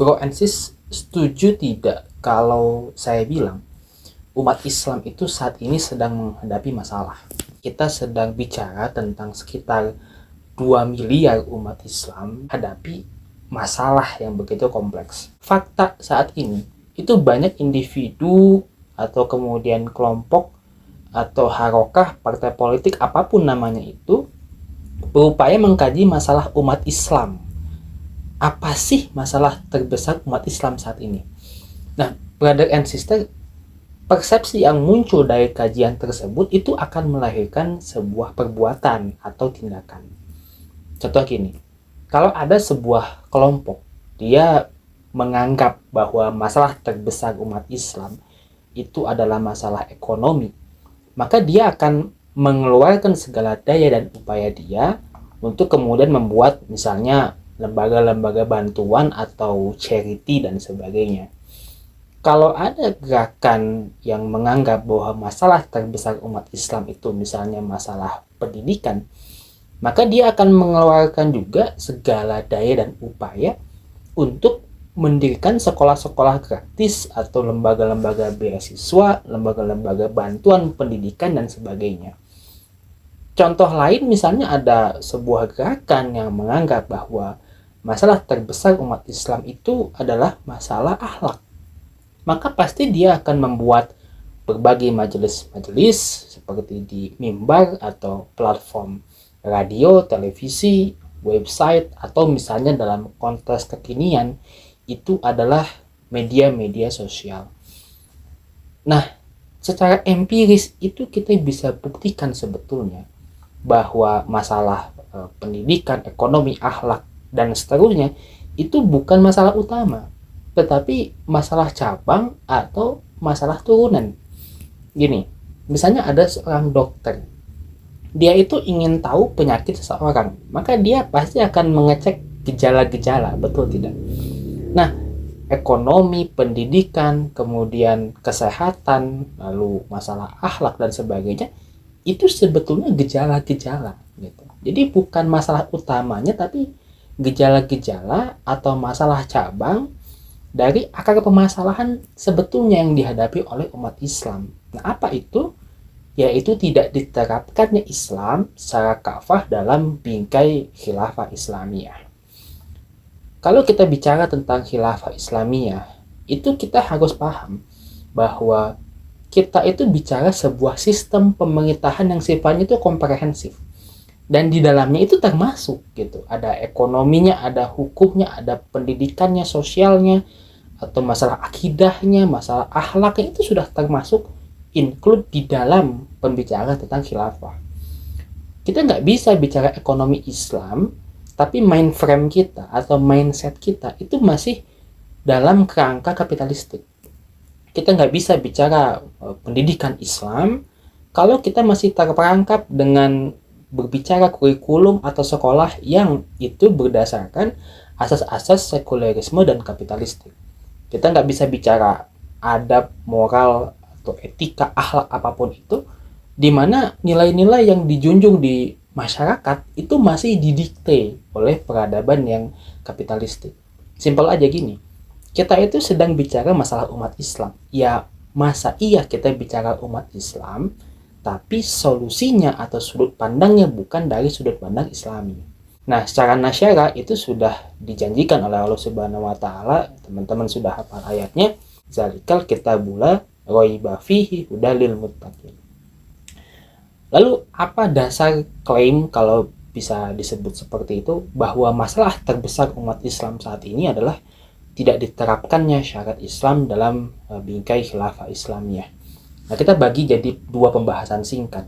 Bro and sis, setuju tidak kalau saya bilang umat Islam itu saat ini sedang menghadapi masalah? Kita sedang bicara tentang sekitar 2 miliar umat Islam hadapi masalah yang begitu kompleks. Fakta saat ini itu banyak individu atau kemudian kelompok atau harokah, partai politik, apapun namanya itu, berupaya mengkaji masalah umat Islam. Apa sih masalah terbesar umat Islam saat ini? Nah, brother and sister, persepsi yang muncul dari kajian tersebut itu akan melahirkan sebuah perbuatan atau tindakan. Contoh gini, kalau ada sebuah kelompok, dia menganggap bahwa masalah terbesar umat Islam itu adalah masalah ekonomi, maka dia akan mengeluarkan segala daya dan upaya dia untuk kemudian membuat misalnya lembaga-lembaga bantuan atau charity dan sebagainya. Kalau ada gerakan yang menganggap bahwa masalah terbesar umat Islam itu misalnya masalah pendidikan, maka dia akan mengeluarkan juga segala daya dan upaya untuk mendirikan sekolah-sekolah gratis atau lembaga-lembaga beasiswa, lembaga-lembaga bantuan pendidikan dan sebagainya. Contoh lain misalnya ada sebuah gerakan yang menganggap bahwa masalah terbesar umat Islam itu adalah masalah akhlak. Maka pasti dia akan membuat berbagai majelis-majelis seperti di mimbar atau platform radio, televisi, website, atau misalnya dalam konteks kekinian itu adalah media-media sosial. Nah, secara empiris itu kita bisa buktikan sebetulnya bahwa masalah pendidikan, ekonomi, akhlak, dan seterusnya itu bukan masalah utama, tetapi masalah cabang atau masalah turunan. Gini, misalnya ada seorang dokter, dia itu ingin tahu penyakit seseorang, maka dia pasti akan mengecek gejala-gejala, betul tidak? Nah, ekonomi, pendidikan, kemudian kesehatan, lalu masalah akhlak dan sebagainya, itu sebetulnya gejala-gejala gitu. Jadi bukan masalah utamanya, tapi gejala-gejala atau masalah cabang dari akar permasalahan sebetulnya yang dihadapi oleh umat Islam. Nah, apa itu? Yaitu tidak diterapkannya Islam secara kafah dalam bingkai khilafah Islamiyah. Kalau kita bicara tentang khilafah Islamiyah, itu kita harus paham bahwa kita itu bicara sebuah sistem pemerintahan yang sifatnya itu komprehensif. Dan di dalamnya itu termasuk gitu, ada ekonominya, ada hukumnya, ada pendidikannya, sosialnya, atau masalah akidahnya, masalah akhlaknya, itu sudah termasuk include di dalam pembicaraan tentang khilafah. Kita nggak bisa bicara ekonomi Islam, tapi mindframe kita atau mindset kita itu masih dalam kerangka kapitalistik. Kita nggak bisa bicara pendidikan Islam kalau kita masih terperangkap dengan berbicara kurikulum atau sekolah yang itu berdasarkan asas-asas sekulerisme dan kapitalistik. Kita nggak bisa bicara adab, moral, atau etika, akhlak apapun itu, di mana nilai-nilai yang dijunjung di masyarakat itu masih didikte oleh peradaban yang kapitalistik. Simpel aja gini, kita itu sedang bicara masalah umat Islam. Ya, masa iya kita bicara umat Islam, tapi solusinya atau sudut pandangnya bukan dari sudut pandang Islami. Nah, secara nasyara itu sudah dijanjikan oleh Allah Subhanahu wa taala, teman-teman sudah hafal ayatnya, zalikal kitabula raiba fihi hudalil muttaqin. Lalu apa dasar klaim kalau bisa disebut seperti itu bahwa masalah terbesar umat Islam saat ini adalah tidak diterapkannya syariat Islam dalam bingkai khilafah Islamiyah? Nah, kita bagi jadi dua pembahasan singkat.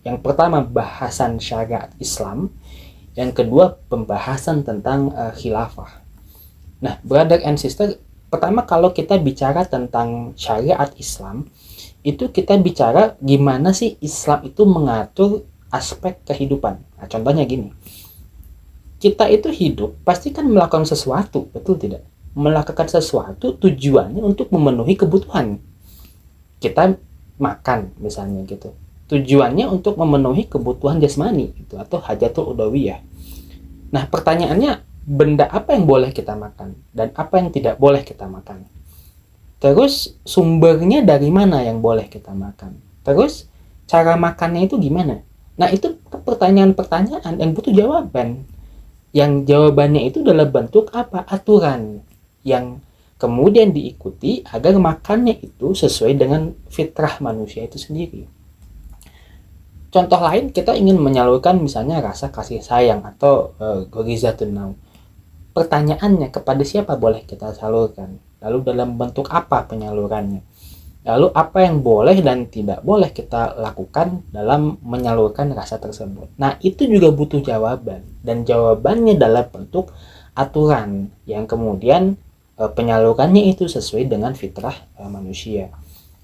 Yang pertama bahasan syariat Islam, yang kedua pembahasan tentang khilafah. Nah, brother and sister, pertama kalau kita bicara tentang syariat Islam, itu kita bicara gimana sih Islam itu mengatur aspek kehidupan. Nah, contohnya gini, kita itu hidup pasti kan melakukan sesuatu, betul tidak? Melakukan sesuatu tujuannya untuk memenuhi kebutuhan. Kita makan misalnya gitu, tujuannya untuk memenuhi kebutuhan jasmani gitu, atau hajatul udawiyah. Nah, pertanyaannya benda apa yang boleh kita makan dan apa yang tidak boleh kita makan. Terus sumbernya dari mana yang boleh kita makan. Terus cara makannya itu gimana. Nah itu pertanyaan-pertanyaan yang butuh jawaban. Yang jawabannya itu dalam bentuk apa? Aturan yang kemudian diikuti agar makannya itu sesuai dengan fitrah manusia itu sendiri. Contoh lain, kita ingin menyalurkan misalnya rasa kasih sayang atau gorizatun naum. Pertanyaannya, kepada siapa boleh kita salurkan? Lalu dalam bentuk apa penyalurannya? Lalu apa yang boleh dan tidak boleh kita lakukan dalam menyalurkan rasa tersebut? Nah, itu juga butuh jawaban. Dan jawabannya dalam bentuk aturan yang kemudian penyalurannya itu sesuai dengan fitrah manusia.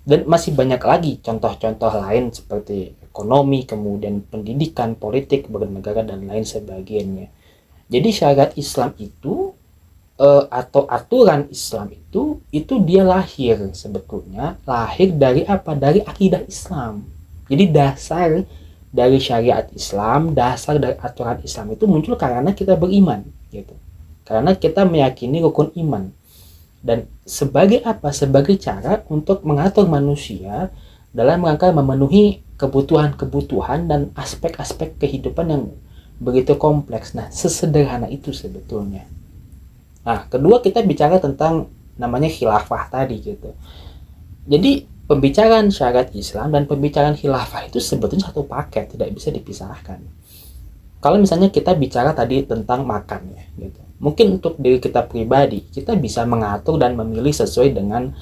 Dan masih banyak lagi contoh-contoh lain seperti ekonomi, kemudian pendidikan, politik, bernegara, dan lain sebagainya. Jadi syariat Islam itu atau aturan Islam itu dia lahir sebetulnya lahir dari apa? Dari akidah Islam. Jadi dasar dari syariat Islam, dasar dari aturan Islam itu muncul karena kita beriman gitu. Karena kita meyakini rukun iman. Dan sebagai apa? Sebagai cara untuk mengatur manusia dalam rangka memenuhi kebutuhan-kebutuhan dan aspek-aspek kehidupan yang begitu kompleks. Nah, sesederhana itu sebetulnya. Nah, kedua kita bicara tentang namanya khilafah tadi gitu. Jadi pembicaraan syariat Islam dan pembicaraan khilafah itu sebetulnya satu paket, tidak bisa dipisahkan. Kalau misalnya kita bicara tadi tentang makan ya gitu. Mungkin untuk diri kita pribadi, kita bisa mengatur dan memilih sesuai dengan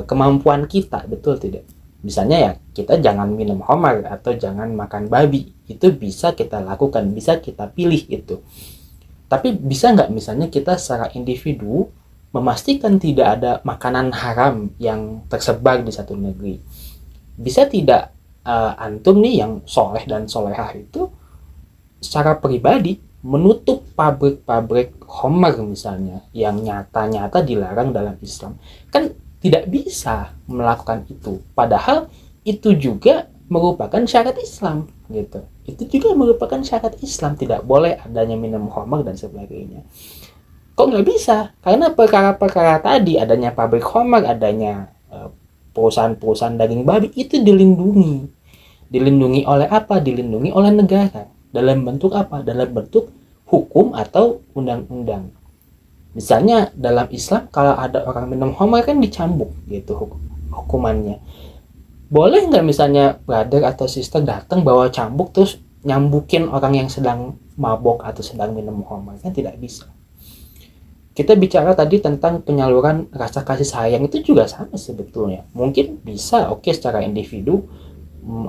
kemampuan kita, betul tidak? Misalnya ya, kita jangan minum khamar atau jangan makan babi. Itu bisa kita lakukan, bisa kita pilih itu. Tapi bisa nggak misalnya kita secara individu memastikan tidak ada makanan haram yang tersebar di satu negeri? Bisa tidak antum nih yang soleh dan solehah itu secara pribadi menutup pabrik-pabrik khamar misalnya yang nyata-nyata dilarang dalam Islam? Kan tidak bisa melakukan itu. Padahal itu juga merupakan syariat Islam gitu. Itu juga merupakan syarat Islam, tidak boleh adanya minum khamar dan sebagainya. Kok nggak bisa? Karena perkara-perkara tadi, adanya pabrik khamar, adanya perusahaan-perusahaan daging babi itu dilindungi oleh apa? Dilindungi oleh negara. Dalam bentuk apa? Dalam bentuk hukum atau undang-undang. Misalnya dalam Islam kalau ada orang minum khamar kan dicambuk gitu hukumannya. Boleh nggak misalnya brother atau sister datang bawa cambuk terus nyambukin orang yang sedang mabok atau sedang minum khamar? Kan tidak bisa. Kita bicara tadi tentang penyaluran rasa kasih sayang, itu juga sama sebetulnya. Mungkin bisa secara individu,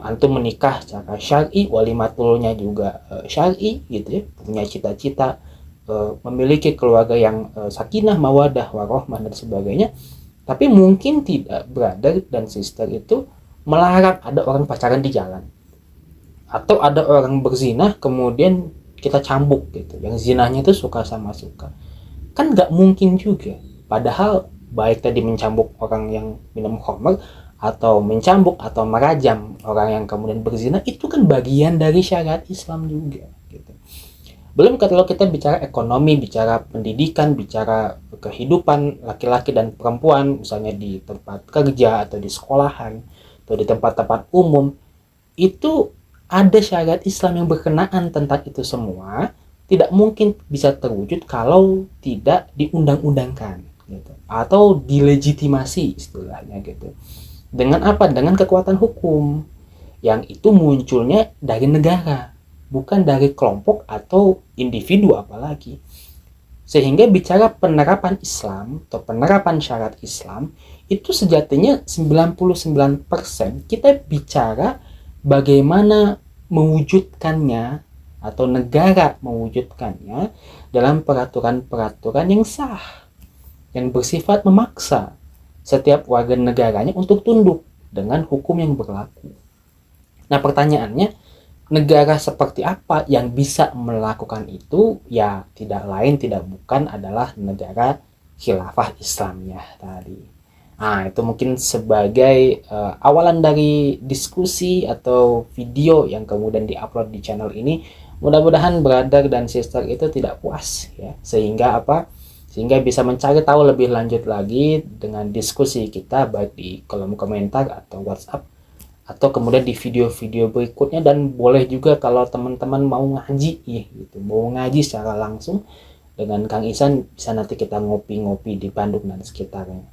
antum menikah secara syar'i, walimatulnya juga syar'i gitu ya, punya cita-cita memiliki keluarga yang sakinah, mawadah, warohmah dan sebagainya. Tapi mungkin tidak brother dan sister itu melarang ada orang pacaran di jalan, atau ada orang berzina kemudian kita cambuk gitu, yang zinahnya itu suka sama suka. Kan nggak mungkin juga. Padahal baik tadi mencambuk orang yang minum khamr atau mencambuk atau merajam orang yang kemudian berzina, itu kan bagian dari syariat Islam juga gitu. Belum kalau kita bicara ekonomi, bicara pendidikan, bicara kehidupan laki-laki dan perempuan misalnya di tempat kerja atau di sekolahan atau di tempat-tempat umum, itu ada syariat Islam yang berkenaan tentang itu semua. Tidak mungkin bisa terwujud kalau tidak diundang-undangkan gitu, atau dilegitimasi istilahnya gitu. Dengan apa? Dengan kekuatan hukum yang itu munculnya dari negara, bukan dari kelompok atau individu apalagi. Sehingga bicara penerapan Islam atau penerapan syariat Islam itu sejatinya 99% kita bicara bagaimana mewujudkannya atau negara mewujudkannya dalam peraturan-peraturan yang sah, yang bersifat memaksa setiap warga negaranya untuk tunduk dengan hukum yang berlaku. Nah pertanyaannya, negara seperti apa yang bisa melakukan itu? Ya tidak lain tidak bukan adalah negara khilafah Islamnya tadi. Nah itu mungkin sebagai awalan dari diskusi atau video yang kemudian diupload di channel ini. Mudah-mudahan brother dan sister itu tidak puas ya, sehingga bisa mencari tahu lebih lanjut lagi dengan diskusi kita baik di kolom komentar atau WhatsApp atau kemudian di video-video berikutnya. Dan boleh juga kalau teman-teman mau ngaji ya gitu, mau ngaji secara langsung dengan Kang Ihsan, bisa nanti kita ngopi-ngopi di Bandung dan sekitarnya.